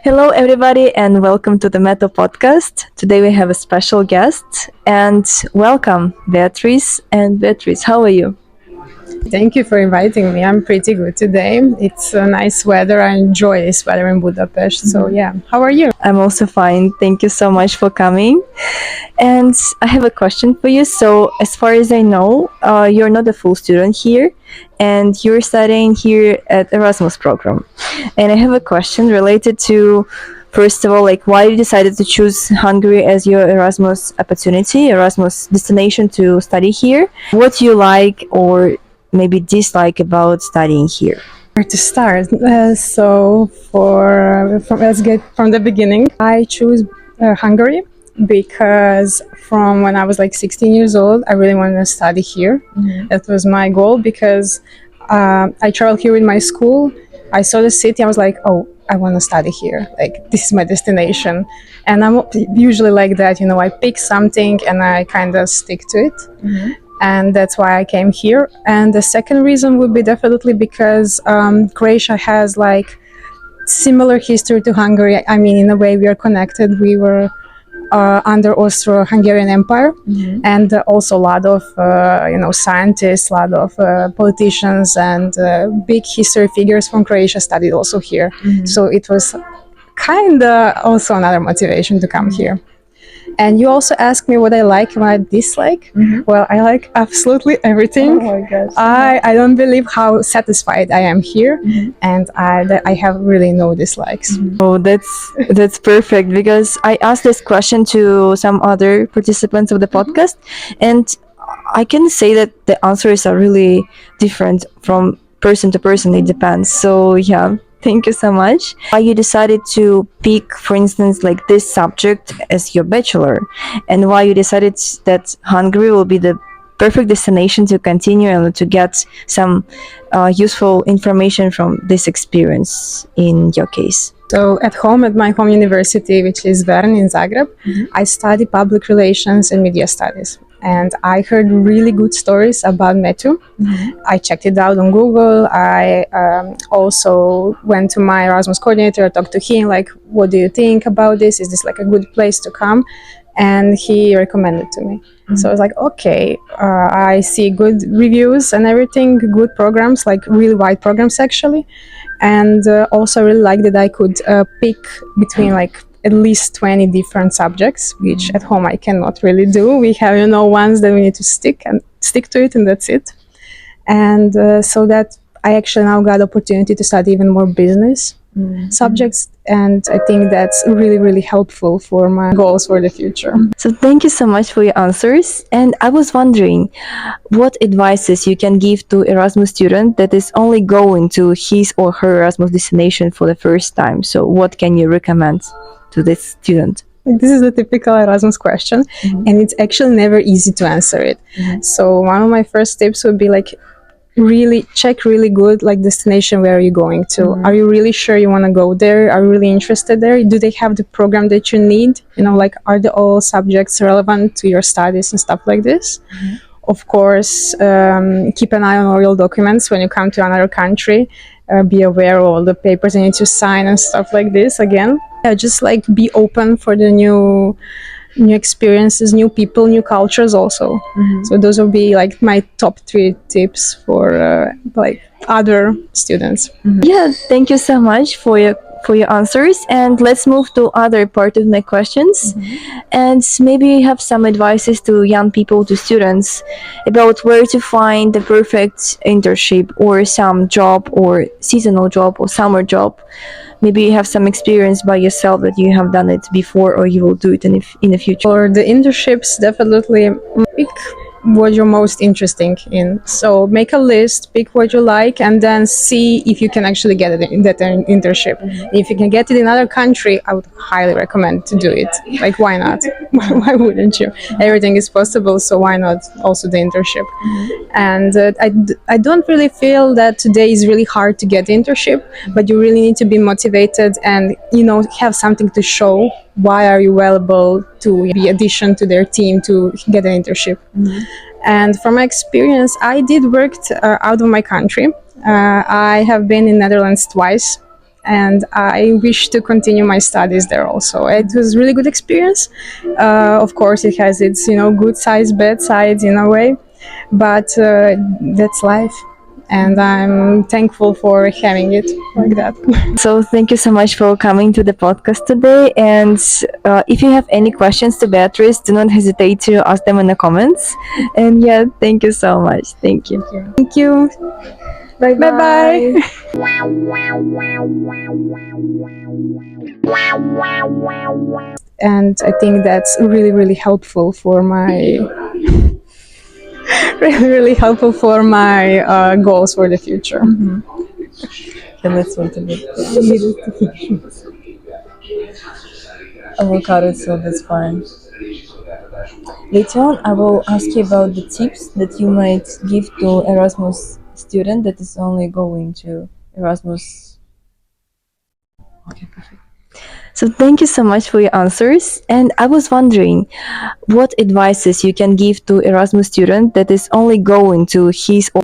Hello, everybody, and welcome to the Metal Podcast. Today we have a special guest, and welcome, Beatrice. And Beatrice, how are you? Thank you for inviting me. I'm pretty good today. It's a nice weather. I enjoy this weather in Budapest. So, yeah. How are you? I'm also fine. Thank you so much for coming. And I have a question for you. So, as far as I know, you're not a full student here, and you're studying here at Erasmus program. And I have a question related to, first of all, like why you decided to choose Hungary as your Erasmus opportunity, Erasmus destination to study here. What you like or maybe dislike about studying here? Where to start? Let's get from the beginning. I choose Hungary because from when I was like 16 years old, I really wanted to study here. That was my goal because I traveled here with my school. I saw the city. I was like, oh, I want to study here. Like, this is my destination. And I'm usually like that, I pick something and I kind of stick to it. And that's why I came here. And the second reason would be definitely because Croatia has like similar history to Hungary. I mean, in a way, we are connected. We were under Austro-Hungarian Empire, and also a lot of scientists, a lot of politicians, and big history figures from Croatia studied also here. So it was kind of also another motivation to come here. And you also asked me what I like and what I dislike. Well, I like absolutely everything. Oh my gosh. I don't believe how satisfied I am here, and I have really no dislikes. Oh, that's perfect because I asked this question to some other participants of the podcast, and I can say that the answers are really different from person to person. It depends. So yeah. Thank you so much. Why you decided to pick, for instance, like this subject as your bachelor, and why you decided that Hungary will be the perfect destination to continue and to get some useful information from this experience in your case. So at home, at my home university, which is Vern in Zagreb, I study public relations and media studies. And I heard really good stories about METU. I checked it out on Google. I also went to my Erasmus coordinator, talked to him, like, what do you think about this? Is this like a good place to come? And he recommended to me. So I was like, okay, I see good reviews and everything, good programs, like really wide programs actually. And also I really liked that I could pick between like at least 20 different subjects, which at home I cannot really do. We have, ones that we need to stick to it, and that's it. And so that I actually now got opportunity to study even more business subjects, and I think that's really, really helpful for my goals for the future. So thank you so much for your answers. And I was wondering what advices you can give to Erasmus student that is only going to his or her Erasmus destination for the first time. So what can you recommend to this student? This is a typical Erasmus question, and it's actually never easy to answer it. So one of my first tips would be like, really check really good like destination. Where are you going to? Are you really sure you want to go there? Are you really interested there? Do they have the program that you need? Like, are the all subjects relevant to your studies and stuff like this? Of course, keep an eye on all your documents when you come to another country. Be aware of all the papers you need to sign and stuff like this. Again, just like be open for the new experiences, new people, new cultures also. So those will be like my top 3 tips for like other students. Yeah, thank you so much for your answers, and let's move to other part of my questions. And maybe you have some advices to young people, to students, about where to find the perfect internship or some job or seasonal job or summer job. Maybe you have some experience by yourself that you have done it before or you will do it in the future. For the internships, definitely pick what you're most interested in. So make a list, pick what you like, and then see if you can actually get it in that internship. If you can get it in another country, I would highly recommend to do it. Like, why not? Why wouldn't you? Everything is possible, so why not also the internship? And I don't really feel that today is really hard to get internship, but you really need to be motivated and have something to show. Why are you able to be addition to their team to get an internship? And from my experience, I did work out of my country. I have been in Netherlands twice, and I wish to continue my studies there also. It was a really good experience. Of course, it has its good sides, bad sides in a way, but that's life, and I'm thankful for having it like that. So thank you so much for coming to the podcast today. And if you have any questions to Beatrice, do not hesitate to ask them in the comments. And yeah, thank you so much. Thank you. Thank you. Bye Bye. And I think that's really, really helpful for my really helpful for my goals for the future. Okay, let's wait a bit. Avocado, so that's fine. Later on, I will ask you about the tips that you might give to Erasmus student that is only going to Erasmus. Okay, perfect. So thank you so much for your answers. And I was wondering, what advices you can give to Erasmus student that is only going to his or